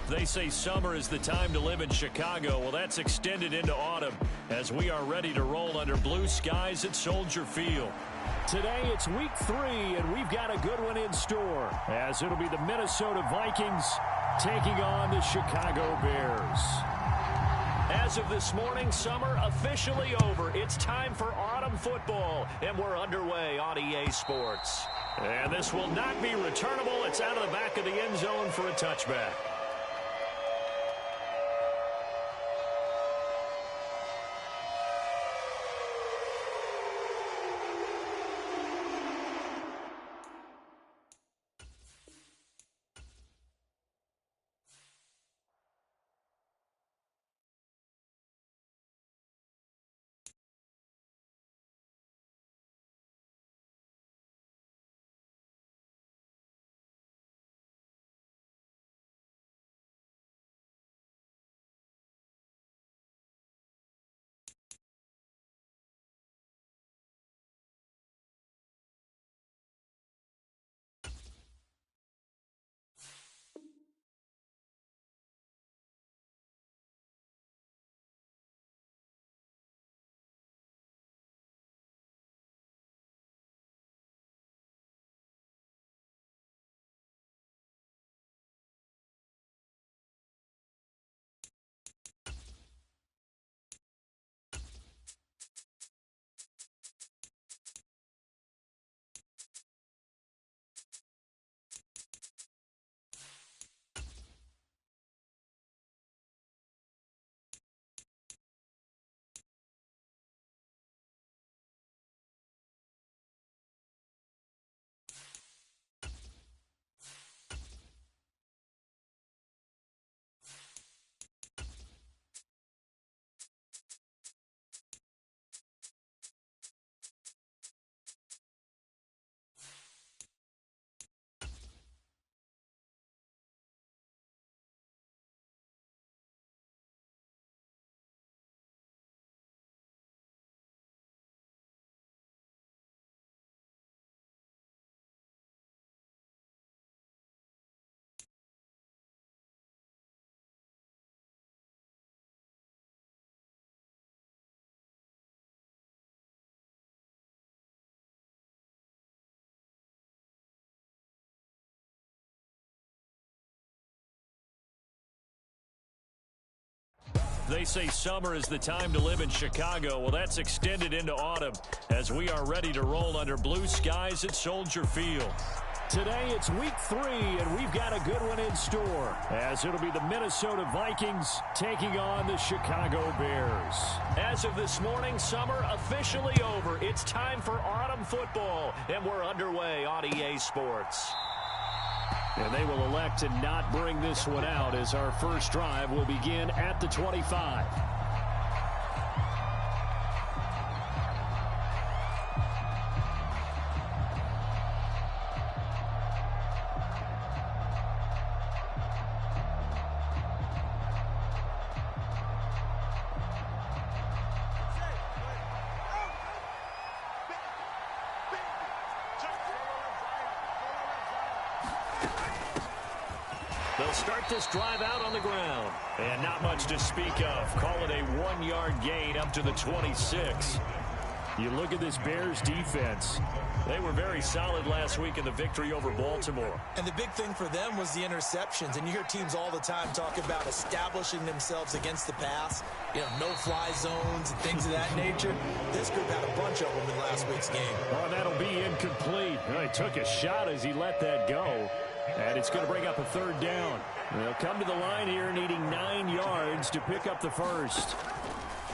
They say summer is the time to live in Chicago. Well, that's extended into autumn as we are ready to roll under blue skies at Soldier Field. Today it's week 3, and we've got a good one in store as it'll be the Minnesota Vikings taking on the Chicago Bears. As of this morning, summer officially over. It's time for autumn football, and we're underway on EA Sports. And this will not be returnable. It's out of the back of the end zone for a touchback. They say summer is the time to live in Chicago. Well, that's extended into autumn as we are ready to roll under blue skies at Soldier Field. Today it's week 3, and we've got a good one in store as it'll be the Minnesota Vikings taking on the Chicago Bears. As of this morning, summer officially over. It's time for autumn football, and we're underway on EA Sports. And they will elect to not bring this one out as our first drive will begin at the 25. They'll start this drive out on the ground. And not much to speak of. Call it a 1-yard gain up to the 26. You look at this Bears defense. They were very solid last week in the victory over Baltimore. And the big thing for them was the interceptions. And you hear teams all the time talk about establishing themselves against the pass. You know, no-fly zones and things of that nature. This group had a bunch of them in last week's game. Oh, that'll be incomplete. Well, he took a shot as he let that go. And it's going to bring up a third down. They'll come to the line here needing 9 yards to pick up the first.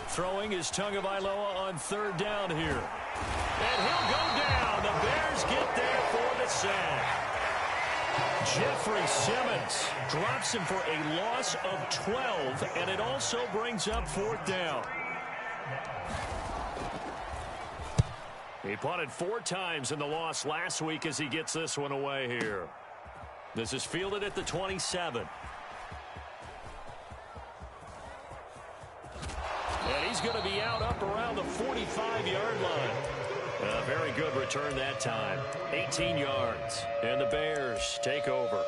Throwing is Tagovailoa on third down here. And he'll go down. The Bears get there for the sack. Jeffrey Simmons drops him for a loss of 12, and it also brings up fourth down. He punted 4 times in the loss last week as he gets this one away here. This is fielded at the 27. And he's going to be out up around the 45-yard line. A very good return that time. 18 yards. And the Bears take over.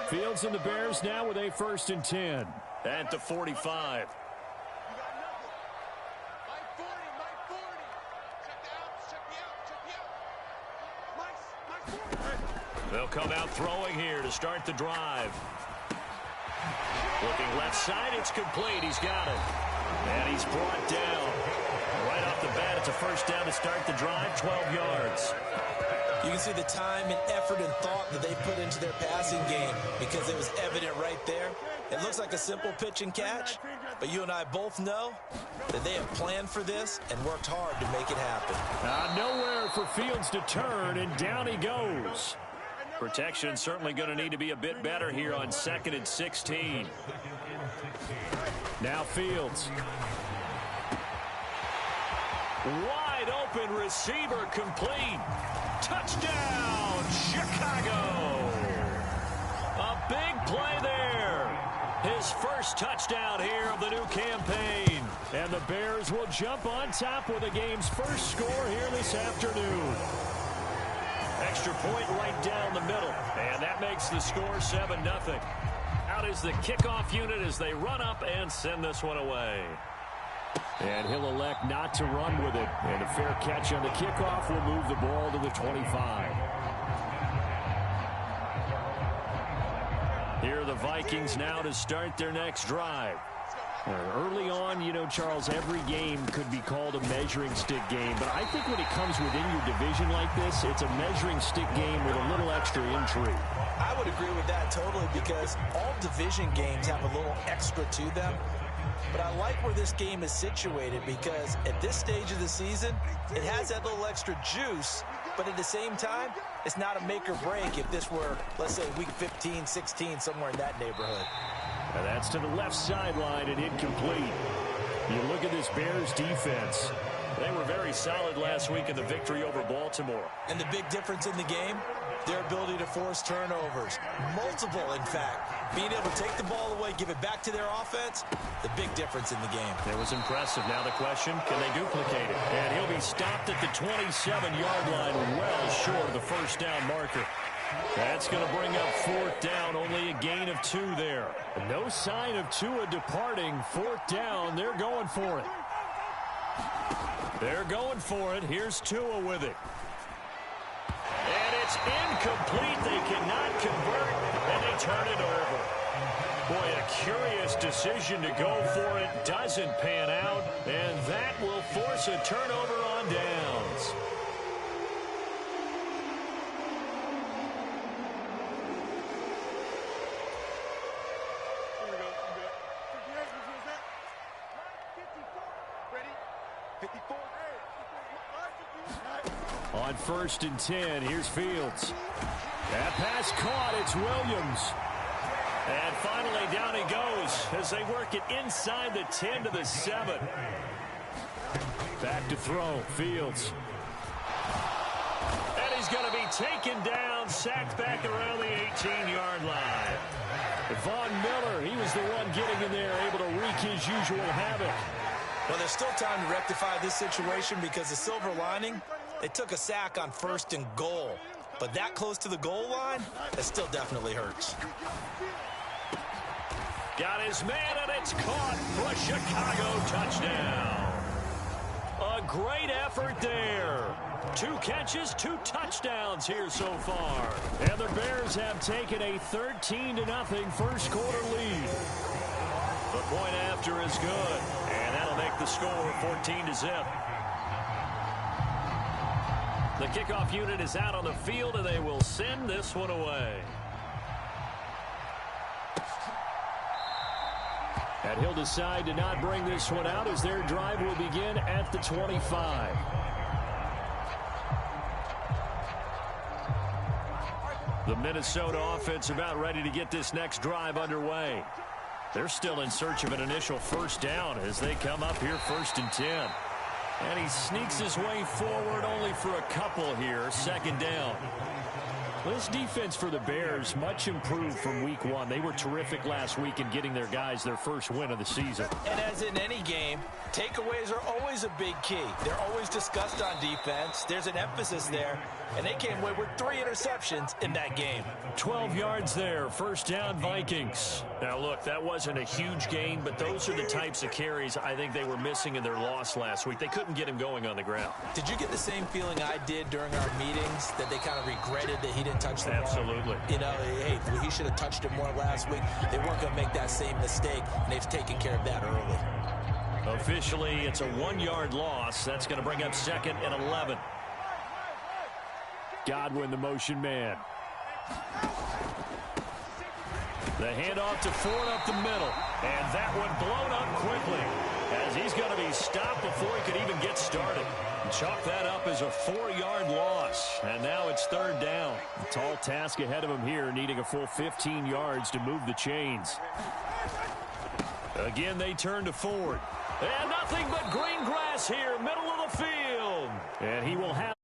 Fields and the Bears now with a 1st and 10 at the 45. They'll come out throwing here to start the drive. Looking left side, it's complete. He's got it. And he's brought down. Right off the bat, it's a 1st down to start the drive, 12 yards. You can see the time and effort and thought that they put into their passing game because it was evident right there. It looks like a simple pitch and catch, but you and I both know that they have planned for this and worked hard to make it happen. Nowhere for Fields to turn, and down he goes. Protection certainly going to need to be a bit better here on 2nd and 16. Now Fields. Wide open receiver complete. Touchdown, Chicago. A big play there. His 1st touchdown here of the new campaign. And the Bears will jump on top with the game's 1st score here this afternoon. Extra point right down the middle. And that makes the score 7-0. Out is the kickoff unit as they run up and send this one away. And he'll elect not to run with it. And a fair catch on the kickoff will move the ball to the 25. Here are the Vikings now to start their next drive. Early on, you know, Charles, every game could be called a measuring stick game. But I think when it comes within your division like this, it's a measuring stick game with a little extra intrigue. I would agree with that totally because all division games have a little extra to them. But I like where this game is situated because at this stage of the season, it has that little extra juice. But at the same time, it's not a make or break if this were, let's say, week 15, 16, somewhere in that neighborhood. Now that's to the left sideline and incomplete. You look at this Bears defense. They were very solid last week in the victory over Baltimore. And the big difference in the game, their ability to force turnovers. Multiple, in fact. Being able to take the ball away, give it back to their offense, the big difference in the game. It was impressive. Now the question, can they duplicate it? And he'll be stopped at the 27-yard line, well short of the 1st down marker. That's going to bring up 4th down, only a gain of 2 there. No sign of Tua departing. 4th down, they're going for it. They're going for it. Here's Tua with it. And it's incomplete. They cannot convert, and they turn it over. Boy, a curious decision to go for it. Doesn't pan out, and that will force a turnover on downs. On 1st and 10, here's Fields. That pass caught, it's Williams. And finally down he goes as they work it inside the 10 to the 7. Back to throw, Fields. And he's going to be taken down, sacked back around the 18-yard line. Von Miller, he was the one getting in there, able to wreak his usual havoc. Well, there's still time to rectify this situation because the silver lining, they took a sack on 1st and goal. But that close to the goal line, that still definitely hurts. Got his man, and it's caught for a Chicago touchdown. A great effort there. 2 catches, 2 touchdowns here so far. And the Bears have taken a 13-0 1st quarter lead. The point after is good, and that'll make the score 14-0. The kickoff unit is out on the field, and they will send this one away. And he'll decide to not bring this one out as their drive will begin at the 25. The Minnesota offense about ready to get this next drive underway. They're still in search of an initial 1st down as they come up here 1st and 10. And he sneaks his way forward only for a couple here, 2nd down. Well, this defense for the Bears, much improved from week one. They were terrific last week in getting their guys their first win of the season. And as in any game, takeaways are always a big key. They're always discussed on defense. There's an emphasis there. And they came away with 3 interceptions in that game. 12 yards there. First down, Vikings. Now, look, that wasn't a huge gain, but those are the types of carries I think they were missing in their loss last week. They couldn't get him going on the ground. Did you get the same feeling I did during our meetings, that they kind of regretted that he didn't touch the ball? Absolutely. You know, hey, he should have touched it more last week. They weren't going to make that same mistake, and they've taken care of that early. Officially, it's a 1-yard loss. That's going to bring up 2nd and 11. Godwin, the motion man. The handoff to Ford up the middle. And that one blown up quickly, as he's going to be stopped before he could even get started. Chalk that up as a 4-yard loss. And now it's 3rd down. A tall task ahead of him here, needing a full 15 yards to move the chains. Again, they turn to Ford. And nothing but green grass here, middle of the field. And he will have